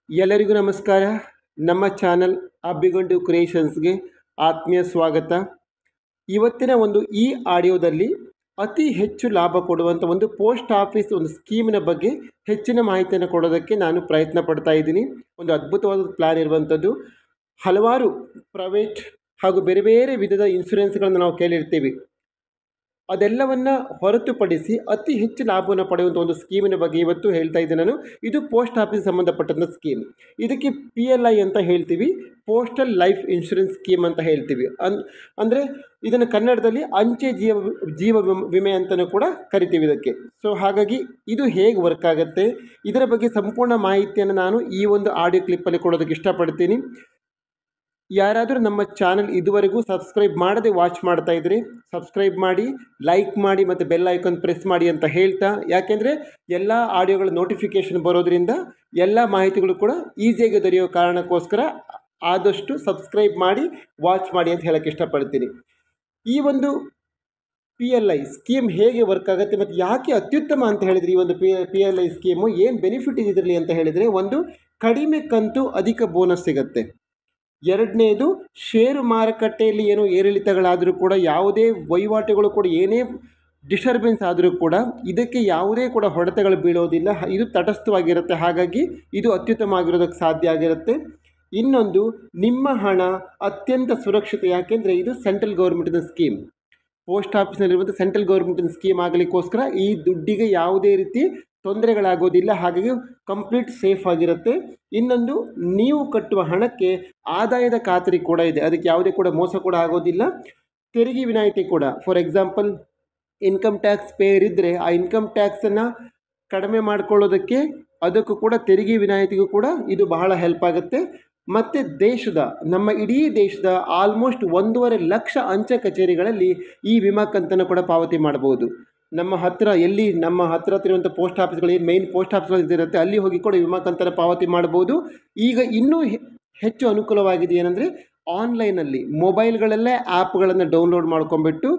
ಎಲ್ಲರಿಗೂ ನಮಸ್ಕಾರ. ನಮ್ಮ ಚಾನಲ್ ಅಬ್ಬಿಗೊಂಡು ಕ್ರಿಯೇಷನ್ಸ್ಗೆ ಆತ್ಮೀಯ ಸ್ವಾಗತ. ಇವತ್ತಿನ ಈ ಆಡಿಯೋದಲ್ಲಿ ಅತಿ ಹೆಚ್ಚು ಲಾಭ ಕೊಡುವಂಥ ಒಂದು ಪೋಸ್ಟ್ ಆಫೀಸ್ ಒಂದು ಸ್ಕೀಮಿನ ಬಗ್ಗೆ ಹೆಚ್ಚಿನ ಮಾಹಿತಿಯನ್ನು ಕೊಡೋದಕ್ಕೆ ನಾನು ಪ್ರಯತ್ನ ಪಡ್ತಾ ಇದ್ದೀನಿ. ಒಂದು ಅದ್ಭುತವಾದ ಪ್ಲ್ಯಾನ್ ಇರುವಂಥದ್ದು. ಹಲವಾರು ಪ್ರೈವೇಟ್ ಹಾಗೂ ಬೇರೆ ಬೇರೆ ವಿಧದ ಇನ್ಶೂರೆನ್ಸ್ಗಳನ್ನು ನಾವು ಕೇಳಿರ್ತೀವಿ. ಅದೆಲ್ಲವನ್ನು ಹೊರತುಪಡಿಸಿ ಅತಿ ಹೆಚ್ಚು ಲಾಭವನ್ನು ಪಡೆಯುವಂಥ ಒಂದು ಸ್ಕೀಮಿನ ಬಗ್ಗೆ ಇವತ್ತು ಹೇಳ್ತಾ ಇದ್ದೆ ನಾನು. ಇದು ಪೋಸ್ಟ್ ಆಫೀಸ್ ಸಂಬಂಧಪಟ್ಟಂಥ ಸ್ಕೀಮ್. ಇದಕ್ಕೆ PLI ಅಂತ ಹೇಳ್ತೀವಿ, ಪೋಸ್ಟಲ್ ಲೈಫ್ ಇನ್ಶೂರೆನ್ಸ್ ಸ್ಕೀಮ್ ಅಂತ ಹೇಳ್ತೀವಿ. ಅಂದರೆ ಇದನ್ನು ಕನ್ನಡದಲ್ಲಿ ಅಂಚೆ ಜೀವ ವಿಮೆ ಅಂತಲೂ ಕೂಡ ಕರಿತೀವಿ ಇದಕ್ಕೆ. ಸೊ ಹಾಗಾಗಿ ಇದು ಹೇಗೆ ವರ್ಕ್ ಆಗುತ್ತೆ, ಇದರ ಬಗ್ಗೆ ಸಂಪೂರ್ಣ ಮಾಹಿತಿಯನ್ನು ನಾನು ಈ ಒಂದು ಆಡಿಯೋ ಕ್ಲಿಪ್ಪಲ್ಲಿ ಕೊಡೋದಕ್ಕೆ ಇಷ್ಟಪಡ್ತೀನಿ. ಯಾರಾದರೂ ನಮ್ಮ ಚಾನಲ್ ಇದುವರೆಗೂ ಸಬ್ಸ್ಕ್ರೈಬ್ ಮಾಡದೆ ವಾಚ್ ಮಾಡ್ತಾ ಇದ್ದರೆ ಸಬ್ಸ್ಕ್ರೈಬ್ ಮಾಡಿ, ಲೈಕ್ ಮಾಡಿ ಮತ್ತು ಬೆಲ್ ಐಕಾನ್ ಪ್ರೆಸ್ ಮಾಡಿ ಅಂತ ಹೇಳ್ತಾ, ಯಾಕೆಂದರೆ ಎಲ್ಲ ಆಡಿಯೋಗಳ ನೋಟಿಫಿಕೇಷನ್ ಬರೋದರಿಂದ ಎಲ್ಲ ಮಾಹಿತಿಗಳು ಕೂಡ ಈಸಿಯಾಗಿ ದೊರೆಯೋ ಕಾರಣಕ್ಕೋಸ್ಕರ ಆದಷ್ಟು ಸಬ್ಸ್ಕ್ರೈಬ್ ಮಾಡಿ ವಾಚ್ ಮಾಡಿ ಅಂತ ಹೇಳೋಕ್ಕೆ ಇಷ್ಟಪಡ್ತೀನಿ. ಈ ಒಂದು PLI ಸ್ಕೀಮ್ ಹೇಗೆ ವರ್ಕ್ ಆಗುತ್ತೆ ಮತ್ತು ಯಾಕೆ ಅತ್ಯುತ್ತಮ ಅಂತ ಹೇಳಿದರೆ ಈ ಒಂದು PLI ಸ್ಕೀಮು ಏನು ಬೆನಿಫಿಟ್ ಇದೆ ಇದರಲ್ಲಿ ಅಂತ ಹೇಳಿದರೆ, ಒಂದು ಕಡಿಮೆ ಕಂತು ಅಧಿಕ ಬೋನಸ್ ಸಿಗುತ್ತೆ. ಎರಡನೇದು, ಷೇರು ಮಾರುಕಟ್ಟೆಯಲ್ಲಿ ಏನೋ ಏರಿಳಿತಗಳಾದರೂ ಕೂಡ, ಯಾವುದೇ ವಹಿವಾಟುಗಳು ಕೂಡ ಏನೇ ಡಿಸ್ಟರ್ಬೆನ್ಸ್ ಆದರೂ ಕೂಡ ಇದಕ್ಕೆ ಯಾವುದೇ ಕೂಡ ಹೊಡೆತಗಳು ಬೀಳೋದಿಲ್ಲ. ಇದು ತಟಸ್ಥವಾಗಿರುತ್ತೆ. ಹಾಗಾಗಿ ಇದು ಅತ್ಯುತ್ತಮ ಆಗಿರೋದಕ್ಕೆ ಸಾಧ್ಯ ಆಗಿರುತ್ತೆ. ಇನ್ನೊಂದು, ನಿಮ್ಮ ಹಣ ಅತ್ಯಂತ ಸುರಕ್ಷಿತ. ಯಾಕೆಂದರೆ ಇದು ಸೆಂಟ್ರಲ್ ಗೌರ್ಮೆಂಟಿನ ಸ್ಕೀಮ್. ಪೋಸ್ಟ್ ಆಫೀಸ್ನಲ್ಲಿರುವಂಥ ಸೆಂಟ್ರಲ್ ಗೌರ್ಮೆಂಟಿನ ಸ್ಕೀಮ್ ಆಗಲಿಕ್ಕೋಸ್ಕರ ಈ ದುಡ್ಡಿಗೆ ಯಾವುದೇ ರೀತಿ ತೊಂದರೆಗಳಾಗೋದಿಲ್ಲ. ಹಾಗಾಗಿ ಕಂಪ್ಲೀಟ್ ಸೇಫ್ ಆಗಿರುತ್ತೆ. ಇನ್ನೊಂದು, ನೀವು ಕಟ್ಟುವ ಹಣಕ್ಕೆ ಆದಾಯದ ಖಾತರಿ ಕೂಡ ಇದೆ. ಅದಕ್ಕೆ ಯಾವುದೇ ಕೂಡ ಮೋಸ ಕೂಡ ಆಗೋದಿಲ್ಲ. ತೆರಿಗೆ ವಿನಾಯಿತಿ ಕೂಡ, for example income tax pair ಇದ್ದರೆ ಆ ಇನ್ಕಮ್ ಟ್ಯಾಕ್ಸನ್ನು ಕಡಿಮೆ ಮಾಡ್ಕೊಳ್ಳೋದಕ್ಕೆ ಅದಕ್ಕೂ ಕೂಡ ತೆರಿಗೆ ವಿನಾಯಿತಿಗೂ ಕೂಡ ಇದು ಬಹಳ ಹೆಲ್ಪ್ ಆಗುತ್ತೆ. ಮತ್ತು ನಮ್ಮ ಇಡೀ ದೇಶದ ಆಲ್ಮೋಸ್ಟ್ 1.5 ಲಕ್ಷ ಅಂಚೆ ಕಚೇರಿಗಳಲ್ಲಿ ಈ ವಿಮಾ ಕಂತನ್ನು ಕೂಡ ಪಾವತಿ ಮಾಡ್ಬೋದು. ನಮ್ಮ ಹತ್ತಿರ ಇರುವಂಥ ಪೋಸ್ಟ್ ಆಫೀಸ್ಗಳು, ಏನು ಮೇನ್ ಪೋಸ್ಟ್ ಆಫೀಸ್ಗಳು ಇರುತ್ತೆ, ಅಲ್ಲಿ ಹೋಗಿ ಕೂಡ ವಿಮಾ ಕಂತನ್ನು ಪಾವತಿ ಮಾಡ್ಬೋದು. ಈಗ ಇನ್ನೂ ಹೆಚ್ಚು ಅನುಕೂಲವಾಗಿದೆ. ಏನಂದರೆ ಆನ್ಲೈನಲ್ಲಿ ಮೊಬೈಲ್ಗಳಲ್ಲೇ ಆ್ಯಪ್ಗಳನ್ನು ಡೌನ್ಲೋಡ್ ಮಾಡ್ಕೊಂಬಿಟ್ಟು,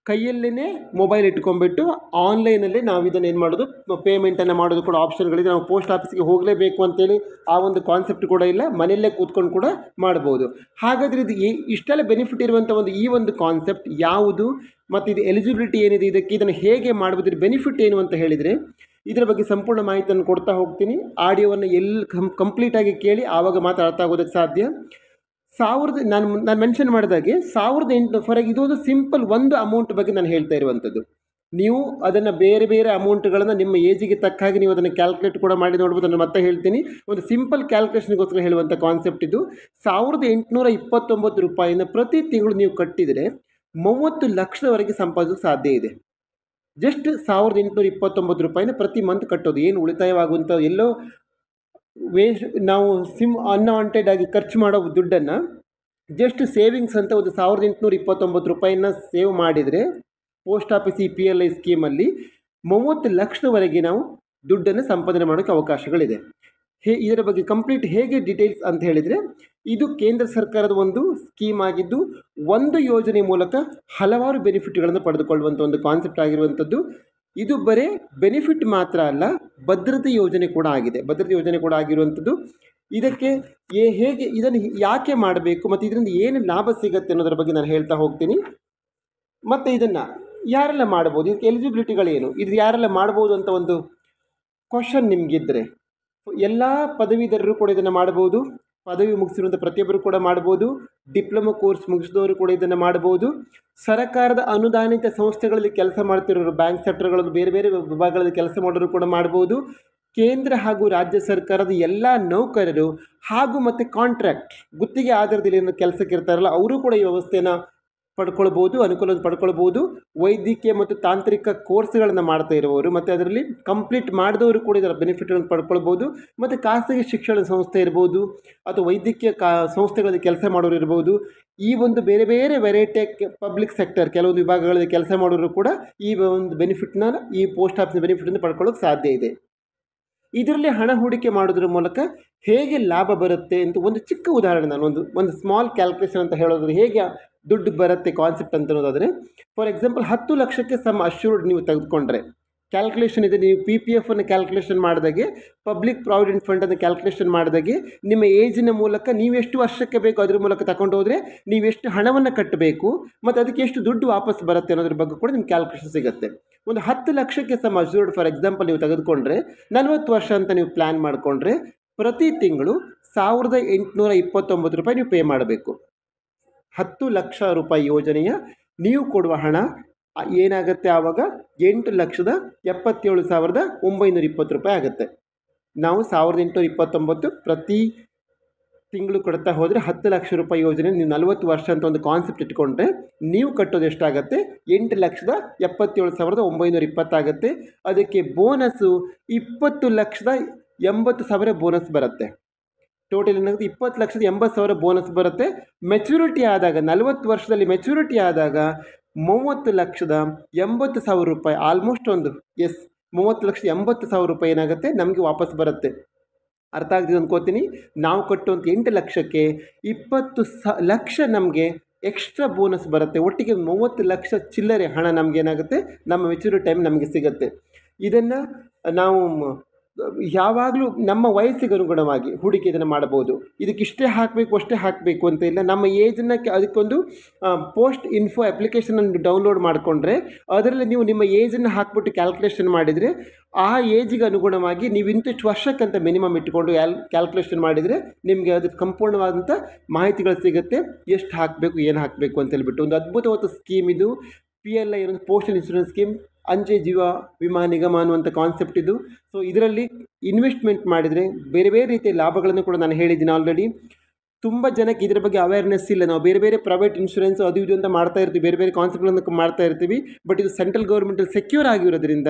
ಕೈಯಲ್ಲೇ ಮೊಬೈಲ್ ಇಟ್ಕೊಂಡ್ಬಿಟ್ಟು ಆನ್ಲೈನಲ್ಲಿ ನಾವು ಇದನ್ನು ಏನು ಮಾಡೋದು, ಪೇಮೆಂಟನ್ನು ಮಾಡೋದು ಕೂಡ ಆಪ್ಷನ್ಗಳಿದೆ. ನಾವು ಪೋಸ್ಟ್ ಆಫೀಸ್ಗೆ ಹೋಗಲೇಬೇಕು ಅಂತೇಳಿ ಆ ಒಂದು ಕಾನ್ಸೆಪ್ಟ್ ಕೂಡ ಇಲ್ಲ, ಮನೆಯಲ್ಲೇ ಕೂತ್ಕೊಂಡು ಕೂಡ ಮಾಡ್ಬೋದು. ಹಾಗಾದರೆ ಇದು ಇಷ್ಟೆಲ್ಲ ಬೆನಿಫಿಟ್ ಇರುವಂಥ ಈ ಒಂದು ಕಾನ್ಸೆಪ್ಟ್ ಯಾವುದು ಮತ್ತು ಇದು ಎಲಿಜಿಬಿಲಿಟಿ ಏನಿದೆ, ಇದನ್ನು ಹೇಗೆ ಮಾಡ್ಬೋದು, ಇದ್ರ ಬೆನಿಫಿಟ್ ಏನು ಅಂತ ಹೇಳಿದರೆ ಇದರ ಬಗ್ಗೆ ಸಂಪೂರ್ಣ ಮಾಹಿತಿಯನ್ನು ಕೊಡ್ತಾ ಹೋಗ್ತೀನಿ. ಆಡಿಯೋವನ್ನು ಕಂಪ್ಲೀಟಾಗಿ ಕೇಳಿ, ಆವಾಗ ಮಾತ್ರ ಅರ್ಥ ಆಗೋದಕ್ಕೆ ಸಾಧ್ಯ. ನಾನು ಮೆನ್ಷನ್ ಮಾಡಿದಾಗೆ 1800 ಫಾರಾಗಿ ಇದೊಂದು ಸಿಂಪಲ್ ಒಂದು ಅಮೌಂಟ್ ಬಗ್ಗೆ ನಾನು ಹೇಳ್ತಾ ಇರುವಂಥದ್ದು. ನೀವು ಅದನ್ನು ಬೇರೆ ಬೇರೆ ಅಮೌಂಟ್ಗಳನ್ನು ನಿಮ್ಮ ಏಜಿಗೆ ತಕ್ಕ ಹಾಗೆ ನೀವು ಅದನ್ನು ಕ್ಯಾಲ್ಕುಲೇಟ್ ಕೂಡ ಮಾಡಿ ನೋಡ್ಬೋದು. ನಾನು ಮತ್ತೆ ಹೇಳ್ತೀನಿ, ಒಂದು ಸಿಂಪಲ್ ಕ್ಯಾಲ್ಕುಲೇಷನ್ಗೋಸ್ಕರ ಹೇಳುವಂಥ ಕಾನ್ಸೆಪ್ಟ್ ಇದು. 1829 ರೂಪಾಯಿನ ಪ್ರತಿ ತಿಂಗಳು ನೀವು ಕಟ್ಟಿದರೆ 30 ಲಕ್ಷದವರೆಗೆ ಸಂಪಾದಿಸೋಕ್ಕೆ ಸಾಧ್ಯ ಇದೆ. ಜಸ್ಟ್ 1829 ರೂಪಾಯಿನ ಪ್ರತಿ ಮಂತ್ ಕಟ್ಟೋದು. ಏನು ಉಳಿತಾಯವಾಗುವಂಥ ಎಲ್ಲೋ ನಾವು ಅನ್ವಾಂಟೆಡ್ ಆಗಿ ಖರ್ಚು ಮಾಡೋ ದುಡ್ಡನ್ನು ಜಸ್ಟ್ ಸೇವಿಂಗ್ಸ್ ಅಂತ ಒಂದು 1829 ರೂಪಾಯಿನ ಸೇವ್ ಮಾಡಿದರೆ ಪೋಸ್ಟ್ ಆಫೀಸ್ ಈ PLI ಸ್ಕೀಮಲ್ಲಿ 30 ಲಕ್ಷದವರೆಗೆ ನಾವು ದುಡ್ಡನ್ನು ಸಂಪಾದನೆ ಮಾಡೋಕ್ಕೆ ಅವಕಾಶಗಳಿದೆ. ಇದರ ಬಗ್ಗೆ ಕಂಪ್ಲೀಟ್ ಹೇಗೆ ಡೀಟೇಲ್ಸ್ ಅಂತ ಹೇಳಿದರೆ, ಇದು ಕೇಂದ್ರ ಸರ್ಕಾರದ ಒಂದು ಸ್ಕೀಮ್ ಆಗಿದ್ದು, ಒಂದು ಯೋಜನೆ ಮೂಲಕ ಹಲವಾರು ಬೆನಿಫಿಟ್ಗಳನ್ನು ಪಡೆದುಕೊಳ್ಳುವಂಥ ಒಂದು ಕಾನ್ಸೆಪ್ಟ್ ಆಗಿರುವಂಥದ್ದು. ಇದು ಬರೀ ಬೆನಿಫಿಟ್ ಮಾತ್ರ ಅಲ್ಲ, ಭದ್ರತೆ ಯೋಜನೆ ಕೂಡ ಆಗಿದೆ. ಭದ್ರತೆ ಯೋಜನೆ ಕೂಡ ಆಗಿರುವಂಥದ್ದು. ಇದಕ್ಕೆ ಹೇಗೆ, ಇದನ್ನು ಯಾಕೆ ಮಾಡಬೇಕು ಮತ್ತು ಇದರಿಂದ ಏನು ಲಾಭ ಸಿಗುತ್ತೆ ಅನ್ನೋದರ ಬಗ್ಗೆ ನಾನು ಹೇಳ್ತಾ ಹೋಗ್ತೀನಿ. ಮತ್ತು ಇದನ್ನು ಯಾರೆಲ್ಲ ಮಾಡ್ಬೋದು, ಇದಕ್ಕೆ ಎಲಿಜಿಬಿಲಿಟಿಗಳೇನು, ಇದು ಯಾರೆಲ್ಲ ಮಾಡ್ಬೋದು ಅಂತ ಒಂದು ಕ್ವಶನ್ ನಿಮಗಿದ್ದರೆ, ಎಲ್ಲ ಪದವೀಧರರು ಕೂಡ ಇದನ್ನು ಮಾಡ್ಬೋದು. ಪದವಿ ಮುಗಿಸಿರುವಂಥ ಪ್ರತಿಯೊಬ್ಬರು ಕೂಡ ಮಾಡ್ಬೋದು. ಡಿಪ್ಲೊಮಾ ಕೋರ್ಸ್ ಮುಗಿಸಿದವರು ಕೂಡ ಇದನ್ನು ಮಾಡ್ಬೋದು. ಸರ್ಕಾರದ ಅನುದಾನಿತ ಸಂಸ್ಥೆಗಳಲ್ಲಿ ಕೆಲಸ ಮಾಡ್ತಿರೋರು, ಬ್ಯಾಂಕ್ ಸೆಕ್ಟರ್ಗಳಲ್ಲಿ ಬೇರೆ ಬೇರೆ ವಿಭಾಗಗಳಲ್ಲಿ ಕೆಲಸ ಮಾಡೋರು ಕೂಡ ಮಾಡ್ಬೋದು. ಕೇಂದ್ರ ಹಾಗೂ ರಾಜ್ಯ ಸರ್ಕಾರದ ಎಲ್ಲ ನೌಕರರು ಹಾಗೂ ಮತ್ತು ಕಾಂಟ್ರಾಕ್ಟ್ ಗುತ್ತಿಗೆ ಆಧಾರದಲ್ಲಿ ಏನು ಕೆಲಸಕ್ಕೆ ಇರ್ತಾರಲ್ಲ ಅವರು ಕೂಡ ಈ ವ್ಯವಸ್ಥೆಯನ್ನು ಅನುಕೂಲ ಪಡ್ಕೊಳ್ಬೋದು. ವೈದ್ಯಕೀಯ ಮತ್ತು ತಾಂತ್ರಿಕ ಕೋರ್ಸ್ಗಳನ್ನು ಮಾಡ್ತಾ ಇರುವವರು ಮತ್ತು ಅದರಲ್ಲಿ ಕಂಪ್ಲೀಟ್ ಮಾಡಿದವರು ಕೂಡ ಇದರ ಬೆನಿಫಿಟ್ಗಳನ್ನು ಪಡ್ಕೊಳ್ಬೋದು. ಮತ್ತು ಖಾಸಗಿ ಶಿಕ್ಷಣ ಸಂಸ್ಥೆ ಇರ್ಬೋದು ಅಥವಾ ವೈದ್ಯಕೀಯ ಸಂಸ್ಥೆಗಳಲ್ಲಿ ಕೆಲಸ ಮಾಡೋರು ಇರ್ಬೋದು. ಈ ಒಂದು ಬೇರೆ ಬೇರೆ ವೆರೈಟಿ ಪಬ್ಲಿಕ್ ಸೆಕ್ಟರ್ ಕೆಲವೊಂದು ವಿಭಾಗಗಳಲ್ಲಿ ಕೆಲಸ ಮಾಡೋರು ಕೂಡ ಈ ಒಂದು ಬೆನಿಫಿಟ್ನ, ಈ ಪೋಸ್ಟ್ ಆಫೀಸ್ ಬೆನಿಫಿಟನ್ನು ಪಡ್ಕೊಳ್ಳೋಕೆ ಸಾಧ್ಯ ಇದೆ. ಇದರಲ್ಲಿ ಹಣ ಹೂಡಿಕೆ ಮಾಡೋದ್ರ ಮೂಲಕ ಹೇಗೆ ಲಾಭ ಬರುತ್ತೆ ಅಂತ ಒಂದು ಚಿಕ್ಕ ಉದಾಹರಣೆ, ನಾನು ಒಂದು ಸ್ಮಾಲ್ ಕ್ಯಾಲ್ಕುಲೇಷನ್ ಅಂತ ಹೇಳೋದ್ರೆ ಹೇಗೆ ದುಡ್ಡು ಬರುತ್ತೆ ಕಾನ್ಸೆಪ್ಟ್ ಅಂತ ಅನ್ನೋದಾದರೆ, ಫಾರ್ ಎಕ್ಸಾಂಪಲ್ 10 ಲಕ್ಷಕ್ಕೆ ಸಮ್ ಅಶ್ಯೂರ್ಡ್ ನೀವು ತೆಗೆದುಕೊಂಡ್ರೆ ಕ್ಯಾಲ್ಕುಲೇಷನ್ ಇದೆ. ನೀವು PPF ಅನ್ನು ಕ್ಯಾಲ್ಕುಲೇಷನ್ ಮಾಡಿದಾಗೆ, ಪಬ್ಲಿಕ್ ಪ್ರಾವಿಡೆಂಟ್ ಫಂಡನ್ನು ಕ್ಯಾಲ್ಕುಲೇಷನ್ ಮಾಡಿದಾಗೆ, ನಿಮ್ಮ ಏಜಿನ ಮೂಲಕ ನೀವೆಷ್ಟು ವರ್ಷಕ್ಕೆ ಬೇಕು ಅದ್ರ ಮೂಲಕ ತಗೊಂಡು ಹೋದರೆ ನೀವೆಷ್ಟು ಹಣವನ್ನು ಕಟ್ಟಬೇಕು ಮತ್ತು ಅದಕ್ಕೆ ಎಷ್ಟು ದುಡ್ಡು ವಾಪಸ್ ಬರುತ್ತೆ ಅನ್ನೋದ್ರ ಬಗ್ಗೆ ಕೂಡ ನಿಮ್ಗೆ ಕ್ಯಾಲ್ಕುಲೇಷನ್ ಸಿಗುತ್ತೆ. ಒಂದು 10 ಲಕ್ಷಕ್ಕೆ ಸಮ ಅಶ್ಯೂರ್ಡ್ ಫಾರ್ ಎಕ್ಸಾಂಪಲ್ ನೀವು ತೆಗೆದುಕೊಂಡ್ರೆ 40 ವರ್ಷ ಅಂತ ನೀವು ಪ್ಲ್ಯಾನ್ ಮಾಡಿಕೊಂಡ್ರೆ ಪ್ರತಿ ತಿಂಗಳು 1829 ರೂಪಾಯಿ ನೀವು ಪೇ ಮಾಡಬೇಕು. 10 ಲಕ್ಷ ರೂಪಾಯಿ ಯೋಜನೆಯ ನೀವು ಕೊಡುವ ಹಣ ಏನಾಗುತ್ತೆ ಆವಾಗ 8,77,920 ರೂಪಾಯಿ ಆಗುತ್ತೆ. ನಾವು 1829 ಪ್ರತಿ ತಿಂಗಳು ಕೊಡ್ತಾ ಹೋದರೆ 10 ಲಕ್ಷ ರೂಪಾಯಿ ಯೋಜನೆ ನೀವು 40 ವರ್ಷ ಅಂತ ಒಂದು ಕಾನ್ಸೆಪ್ಟ್ ಇಟ್ಕೊಂಡ್ರೆ ನೀವು ಕಟ್ಟೋದು ಎಷ್ಟಾಗುತ್ತೆ? 8,77,920 ಆಗುತ್ತೆ. ಅದಕ್ಕೆ ಬೋನಸ್ಸು 20,80,000 ಬೋನಸ್ ಬರುತ್ತೆ. ಟೋಟಲ್ ಏನಾಗುತ್ತೆ 20,80,000 ಬೋನಸ್ ಬರುತ್ತೆ. ಮೆಚುರಿಟಿ ಆದಾಗ 40 ವರ್ಷದಲ್ಲಿ ಮೆಚುರಿಟಿ ಆದಾಗ 30,80,000 ರೂಪಾಯಿ, ಆಲ್ಮೋಸ್ಟ್ ಒಂದು 30,80,000 ರೂಪಾಯಿ ಏನಾಗುತ್ತೆ ನಮಗೆ ವಾಪಸ್ ಬರುತ್ತೆ. ಅರ್ಥ ಆಗ್ತಿದೆ ಅಂದ್ಕೋತೀನಿ. ನಾವು ಕಟ್ಟುವಂಥ 8 ಲಕ್ಷಕ್ಕೆ 20 ಲಕ್ಷ ನಮಗೆ ಎಕ್ಸ್ಟ್ರಾ ಬೋನಸ್ ಬರುತ್ತೆ. ಒಟ್ಟಿಗೆ 30 ಲಕ್ಷ ಚಿಲ್ಲರೆ ಹಣ ನಮಗೇನಾಗುತ್ತೆ ನಮ್ಮ ಮೆಚುರಿಟಿ ಟೈಮ್ ನಮಗೆ ಸಿಗುತ್ತೆ. ಇದನ್ನು ನಾವು ಯಾವಾಗಲೂ ನಮ್ಮ ವಯಸ್ಸಿಗೆ ಅನುಗುಣವಾಗಿ ಹೂಡಿಕೆ ಇದನ್ನು ಮಾಡಬಹುದು. ಇದಕ್ಕಿಷ್ಟೇ ಹಾಕಬೇಕು ಅಷ್ಟೇ ಹಾಕಬೇಕು ಅಂತ ಇಲ್ಲ. ನಮ್ಮ ಏಜನ್ನು ಅದಕ್ಕೊಂದು ಪೋಸ್ಟ್ ಇನ್ಫೋ ಅಪ್ಲಿಕೇಶನನ್ನು ಡೌನ್ಲೋಡ್ ಮಾಡಿಕೊಂಡ್ರೆ ಅದರಲ್ಲಿ ನೀವು ನಿಮ್ಮ ಏಜನ್ನು ಹಾಕ್ಬಿಟ್ಟು ಕ್ಯಾಲ್ಕುಲೇಷನ್ ಮಾಡಿದರೆ ಆ ಏಜಿಗೆ ಅನುಗುಣವಾಗಿ ನೀವು ಇಂತಿಷ್ಟು ವರ್ಷಕ್ಕಂತ ಮಿನಿಮಮ್ ಇಟ್ಕೊಂಡು ಕ್ಯಾಲ್ಕುಲೇಷನ್ ಮಾಡಿದರೆ ನಿಮಗೆ ಅದಕ್ಕೆ ಸಂಪೂರ್ಣವಾದಂಥ ಮಾಹಿತಿಗಳು ಸಿಗುತ್ತೆ. ಎಷ್ಟು ಹಾಕಬೇಕು ಏನು ಹಾಕಬೇಕು ಅಂತ ಹೇಳ್ಬಿಟ್ಟು ಒಂದು ಅದ್ಭುತವಾದ ಸ್ಕೀಮ್ ಇದು. PLI ಅನ್ನೋದು ಪೋಸ್ಟಲ್ ಇನ್ಶೂರೆನ್ಸ್ ಸ್ಕೀಮ್, ಅಂಚೆ ಜೀವ ವಿಮಾ ನಿಗಮ ಅನ್ನುವಂಥ ಕಾನ್ಸೆಪ್ಟ್ ಇದು. ಸೊ ಇದರಲ್ಲಿ ಇನ್ವೆಸ್ಟ್ಮೆಂಟ್ ಮಾಡಿದರೆ ಬೇರೆ ಬೇರೆ ರೀತಿಯ ಲಾಭಗಳನ್ನು ಕೂಡ ನಾನು ಹೇಳಿದ್ದೀನಿ ಆಲ್ರೆಡಿ. ತುಂಬ ಜನಕ್ಕೆ ಇದರ ಬಗ್ಗೆ ಅವೇರ್ನೆಸ್ ಇಲ್ಲ. ನಾವು ಬೇರೆ ಬೇರೆ ಪ್ರೈವೇಟ್ ಇನ್ಶೂರೆನ್ಸ್ ಅದು ಇದು ಅಂತ ಮಾಡ್ತಾ ಇರ್ತೀವಿ, ಬೇರೆ ಬೇರೆ ಕಾನ್ಸೆಪ್ಟ್ಗಳನ್ನು ಮಾಡ್ತಾ ಇರ್ತೀವಿ. ಬಟ್ ಇದು ಸೆಂಟ್ರಲ್ ಗೌರ್ಮೆಂಟಲ್ಲಿ ಸೆಕ್ಯೂರ್ ಆಗಿರೋದ್ರಿಂದ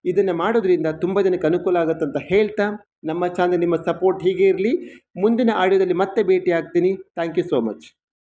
ಇದನ್ನು ಮಾಡೋದ್ರಿಂದ ತುಂಬ ಜನಕ್ಕೆ ಅನುಕೂಲ ಆಗುತ್ತಂತ ಹೇಳ್ತಾ ನಮ್ಮ ಚಾನಲ್ ನಿಮ್ಮ ಸಪೋರ್ಟ್ ಹೀಗೆ ಇರಲಿ. ಮುಂದಿನ ಆಡಿಯೋದಲ್ಲಿ ಮತ್ತೆ ಭೇಟಿ ಆಗ್ತೀನಿ. Thank you so much.